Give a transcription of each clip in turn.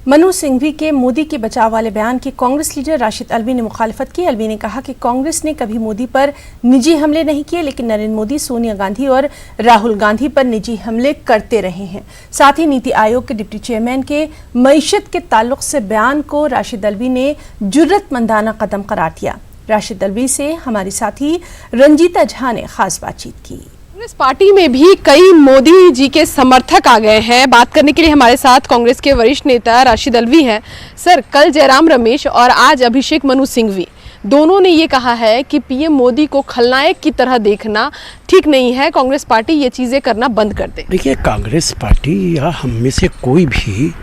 मनु सिंघवी के मोदी के बचाव वाले बयान की कांग्रेस लीडर राशिद अल्वी ने मुखालिफत की। अल्वी ने कहा कि कांग्रेस ने कभी मोदी पर निजी हमले नहीं किए, लेकिन नरेंद्र मोदी, सोनिया गांधी और राहुल गांधी पर निजी हमले करते रहे हैं। साथ ही नीति आयोग के डिप्टी चेयरमैन के मईशत के ताल्लुक से बयान को राशिद अल्वी ने जुर्रतमंदाना कदम करार दिया। राशिद अल्वी से हमारी साथी रंजीता झा ने खास बातचीत की। कांग्रेस पार्टी में भी कई मोदी जी के समर्थक आ गए हैं। बात करने के लिए हमारे साथ कांग्रेस के वरिष्ठ नेता राशिद अल्वी हैं। सर, कल जयराम रमेश और आज अभिषेक मनु सिंघवी दोनों ने ये कहा है कि पीएम मोदी को खलनायक की तरह देखना ठीक नहीं है, कांग्रेस पार्टी ये चीजें करना बंद कर दे। देखिए, कांग्रेस पार्टी या हम में से कोई भी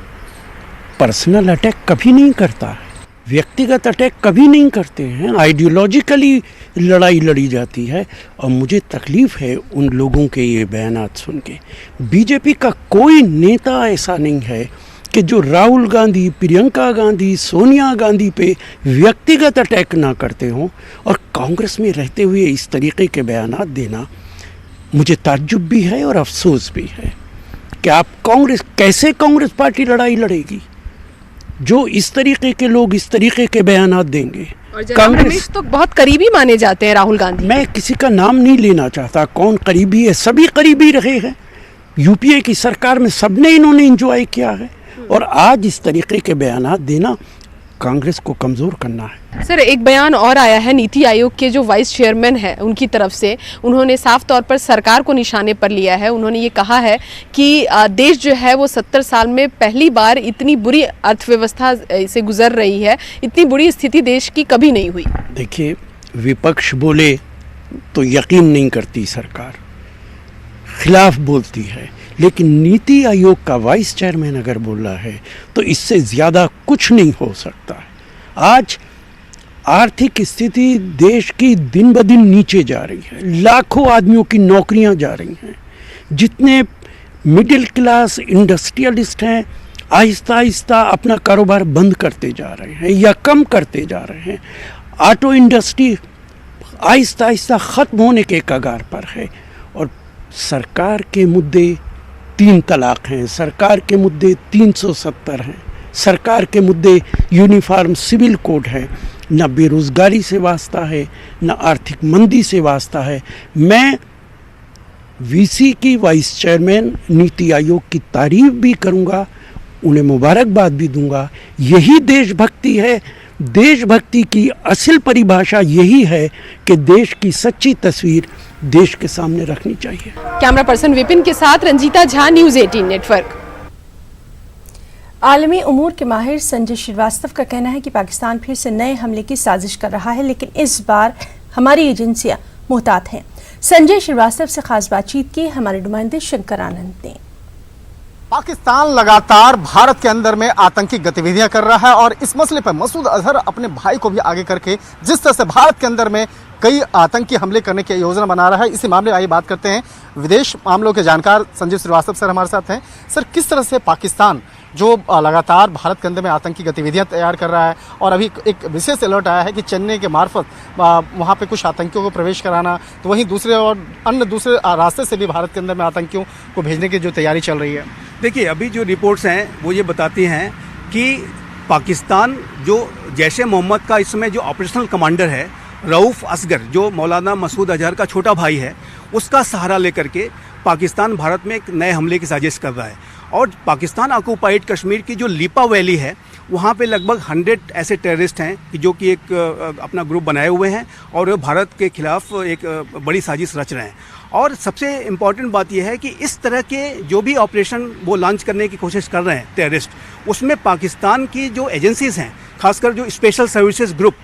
पर्सनल अटैक कभी नहीं करता है, व्यक्तिगत अटैक कभी नहीं करते हैं। आइडियोलॉजिकली लड़ाई लड़ी जाती है और मुझे तकलीफ़ है उन लोगों के ये बयानात सुन के। बीजेपी का कोई नेता ऐसा नहीं है कि जो राहुल गांधी, प्रियंका गांधी, सोनिया गांधी पे व्यक्तिगत अटैक ना करते हों, और कांग्रेस में रहते हुए इस तरीके के बयानात देना मुझे ताज्जुब भी है और अफसोस भी है कि आप कैसे कांग्रेस पार्टी लड़ाई लड़ेगी जो इस तरीके के लोग इस तरीके के बयानात देंगे। और कांग्रेस तो बहुत करीबी माने जाते हैं राहुल गांधी। मैं किसी का नाम नहीं लेना चाहता, कौन करीबी है, सभी करीबी रहे हैं। यूपीए की सरकार में सबने इन्होंने एंजॉय किया है, और आज इस तरीके के बयानात देना कांग्रेस को कमज़ोर करना है। सर, एक बयान और आया है नीति आयोग के जो वाइस चेयरमैन है उनकी तरफ से। उन्होंने साफ तौर पर सरकार को निशाने पर लिया है। उन्होंने ये कहा है कि देश जो है वो 70 साल में पहली बार इतनी बुरी अर्थव्यवस्था से गुजर रही है, इतनी बुरी स्थिति देश की कभी नहीं हुई। देखिए, विपक्ष बोले तो यकीन नहीं करती सरकार, खिलाफ बोलती है, लेकिन नीति आयोग का वाइस चेयरमैन अगर बोल रहा है तो इससे ज़्यादा कुछ नहीं हो सकता है। आज आर्थिक स्थिति देश की दिन ब दिन नीचे जा रही है, लाखों आदमियों की नौकरियां जा रही हैं। जितने मिडिल क्लास इंडस्ट्रियलिस्ट हैं आहिस्ता आहिस्ता अपना कारोबार बंद करते जा रहे हैं या कम करते जा रहे हैं। ऑटो इंडस्ट्री आहिस्ता आहिस्ता ख़त्म होने के कगार पर है, और सरकार के मुद्दे 3 तलाक हैं, सरकार के मुद्दे 370 हैं, सरकार के मुद्दे यूनिफॉर्म सिविल कोड है। न बेरोज़गारी से वास्ता है, न आर्थिक मंदी से वास्ता है। मैं वीसी की वाइस चेयरमैन नीति आयोग की तारीफ भी करूँगा, उन्हें मुबारकबाद भी दूंगा। यही देशभक्ति है। देशभक्ति की असल परिभाषा यही है कि देश की सच्ची तस्वीर देश के सामने रखनी चाहिए। कैमरा पर्सन विपिन के साथ रंजीता झा, न्यूज़ 18 नेटवर्क। आलमी उमूर के माहिर संजय श्रीवास्तव का कहना है कि पाकिस्तान फिर से नए हमले की साजिश कर रहा है, लेकिन इस बार हमारी एजेंसियां मुहतात हैं। संजय श्रीवास्तव से खास बातचीत की हमारे नुमाइंदे शंकर आनंद ने। पाकिस्तान लगातार भारत के अंदर में आतंकी गतिविधियां कर रहा है, और इस मसले पर मसूद अजहर अपने भाई को भी आगे करके जिस तरह से भारत के अंदर में कई आतंकी हमले करने की योजना बना रहा है, इसी मामले में आइए बात करते हैं। विदेश मामलों के जानकार संजय श्रीवास्तव सर हमारे साथ हैं। सर, किस तरह से पाकिस्तान जो लगातार भारत के अंदर में आतंकी गतिविधियां तैयार कर रहा है, और अभी एक विशेष अलर्ट आया है कि चेन्नई के मार्फत वहां पे कुछ आतंकियों को प्रवेश कराना, तो वहीं दूसरे रास्ते से भी भारत के अंदर में आतंकियों को भेजने की जो तैयारी चल रही है। देखिए, अभी जो रिपोर्ट्स हैं वो ये बताती हैं कि पाकिस्तान जो जैश ए मोहम्मद का इस समय जो ऑपरेशनल कमांडर है रऊफ़ असगर, जो मौलाना मसूद अजहर का छोटा भाई है, उसका सहारा लेकर के पाकिस्तान भारत में एक नए हमले की साजिश कर रहा है। और पाकिस्तान ऑक्युपाइड कश्मीर की जो लीपा वैली है वहाँ पे लगभग 100 ऐसे टेररिस्ट हैं कि जो कि एक अपना ग्रुप बनाए हुए हैं और भारत के खिलाफ एक बड़ी साजिश रच रहे हैं। और सबसे इम्पॉर्टेंट बात यह है कि इस तरह के जो भी ऑपरेशन वो लॉन्च करने की कोशिश कर रहे हैं टेररिस्ट, उसमें पाकिस्तान की जो एजेंसीज़ हैं, खासकर जो स्पेशल सर्विसेज ग्रुप,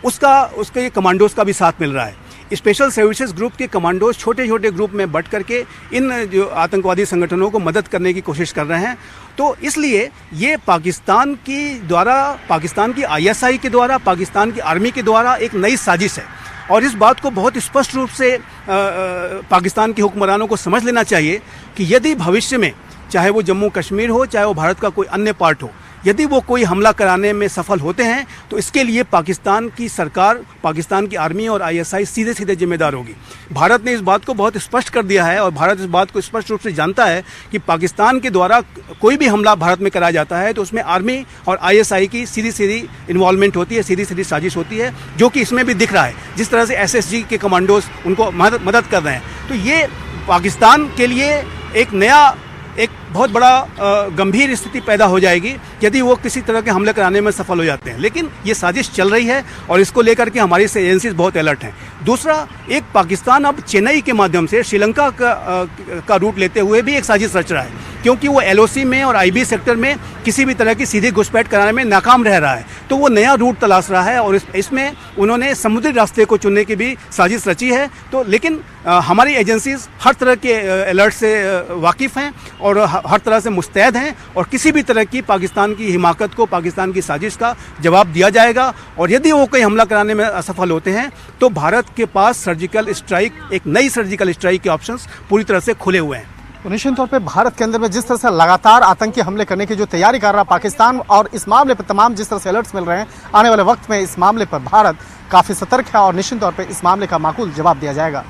उसके कमांडोज का भी साथ मिल रहा है। स्पेशल सर्विसेज ग्रुप के कमांडोज छोटे छोटे ग्रुप में बंट करके इन जो आतंकवादी संगठनों को मदद करने की कोशिश कर रहे हैं। तो इसलिए ये पाकिस्तान की ISI के द्वारा, पाकिस्तान की आर्मी के द्वारा एक नई साजिश है, और इस बात को बहुत स्पष्ट रूप से पाकिस्तान के हुक्मरानों को समझ लेना चाहिए कि यदि भविष्य में चाहे वो जम्मू कश्मीर हो, चाहे वो भारत का कोई अन्य पार्ट हो, यदि वो कोई हमला कराने में सफल होते हैं तो इसके लिए पाकिस्तान की सरकार, पाकिस्तान की आर्मी और आईएसआई सीधे सीधे जिम्मेदार होगी। भारत ने इस बात को बहुत स्पष्ट कर दिया है और भारत इस बात को स्पष्ट रूप से जानता है कि पाकिस्तान के द्वारा कोई भी हमला भारत में कराया जाता है तो उसमें आर्मी और आईएसआई की सीधी सीधी इन्वॉल्वमेंट होती है, सीधी सीधी साजिश होती है, जो कि इसमें भी दिख रहा है। जिस तरह से एसएसजी के कमांडोज उनको मदद कर रहे हैं, तो ये पाकिस्तान के लिए एक बहुत बड़ा गंभीर स्थिति पैदा हो जाएगी यदि वो किसी तरह के हमले कराने में सफल हो जाते हैं। लेकिन ये साजिश चल रही है और इसको लेकर के हमारी एजेंसीज बहुत अलर्ट हैं। दूसरा, एक पाकिस्तान अब चेन्नई के माध्यम से श्रीलंका का रूट लेते हुए भी एक साजिश रच रहा है, क्योंकि वो एलओसी में और आईबी सेक्टर में किसी भी तरह की सीधी घुसपैठ कराने में नाकाम रह रहा है, तो वो नया रूट तलाश रहा है और इसमें उन्होंने समुद्री रास्ते को चुनने की भी साजिश रची है। तो लेकिन हमारी एजेंसीज हर तरह के अलर्ट से वाकिफ़ हैं और हर तरह से मुस्तैद हैं और किसी भी तरह की पाकिस्तान की हिमाकत को, पाकिस्तान की साजिश का जवाब दिया जाएगा। और यदि वो कोई हमला कराने में असफल होते हैं तो भारत के पास सर्जिकल स्ट्राइक, एक नई सर्जिकल स्ट्राइक के ऑप्शंस पूरी तरह से खुले हुए हैं। तो निश्चित तौर पे भारत के अंदर में जिस तरह से लगातार आतंकी हमले करने की जो तैयारी कर रहा पाकिस्तान, और इस मामले पर तमाम जिस तरह से अलर्ट्स मिल रहे हैं, आने वाले वक्त में इस मामले पर भारत काफ़ी सतर्क है और निश्चित तौर पे इस मामले का माकूल जवाब दिया जाएगा।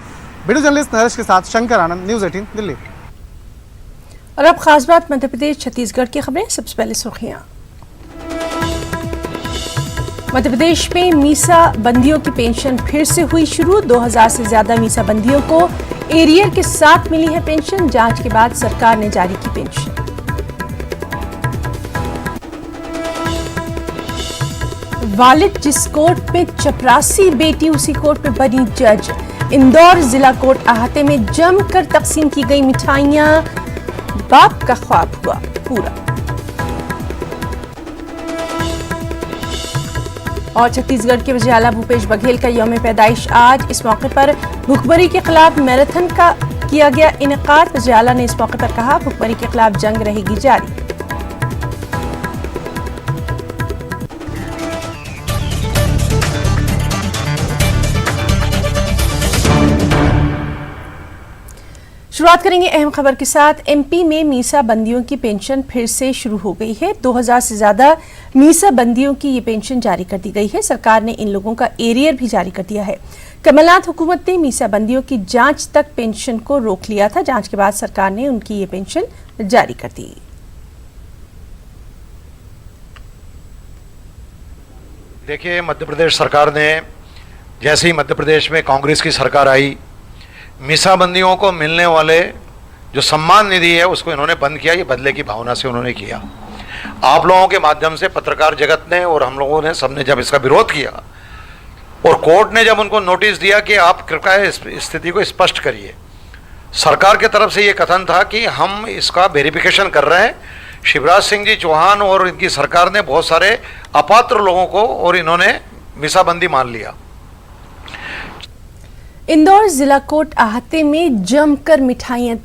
वीडियो जर्नलिस्ट नरेश के साथ शंकर आनंद, न्यूज़ 18 दिल्ली। और अब खास बात मध्य प्रदेश छत्तीसगढ़ की खबरें। सबसे पहले सुर्खियां। मध्य प्रदेश में मीसा बंदियों की पेंशन फिर से हुई शुरू। 2000 से ज्यादा मीसा बंदियों को एरियर के साथ मिली है पेंशन। जांच के बाद सरकार ने जारी की पेंशन। वालिद जिस कोर्ट में चपरासी बेटी, उसी कोर्ट में बनी जज। इंदौर जिला कोर्ट अहाते में जमकर तकसीम की गई मिठाइयां। बाप का ख्वाब हुआ पूरा। और छत्तीसगढ़ के वज़ीर-ए-आला भूपेश बघेल का यौम पैदाइश आज। इस मौके पर भुखमरी के खिलाफ मैराथन का किया गया इनेकाद। वज़ीर-ए-आला ने इस मौके पर कहा, भुखमरी के खिलाफ जंग रहेगी जारी। शुरुआत करेंगे अहम खबर के साथ। एमपी में मीसा बंदियों की पेंशन फिर से शुरू हो गई है। 2000 से ज्यादा मीसा बंदियों की ये पेंशन जारी कर दी गई है। सरकार ने इन लोगों का एरियर भी जारी कर दिया है। कमलनाथ हुकूमत ने मीसा बंदियों की जांच तक पेंशन को रोक लिया था। जांच के बाद सरकार ने उनकी ये पेंशन जारी कर दी। देखिए, मध्य प्रदेश सरकार ने, जैसे ही मध्य प्रदेश में कांग्रेस की सरकार आई, मीसाबंदियों को मिलने वाले जो सम्मान निधि है उसको इन्होंने बंद किया। ये बदले की भावना से उन्होंने किया। आप लोगों के माध्यम से, पत्रकार जगत ने और हम लोगों ने, सबने जब इसका विरोध किया और कोर्ट ने जब उनको नोटिस दिया कि आप कृपया इस स्थिति को स्पष्ट करिए, सरकार की तरफ से ये कथन था कि हम इसका वेरिफिकेशन कर रहे हैं। शिवराज सिंह जी चौहान और इनकी सरकार ने बहुत सारे अपात्र लोगों को और इन्होंने मीसाबंदी मान लिया। इंदौर जिला कोर्ट अहाते में जमकर मिठाइयां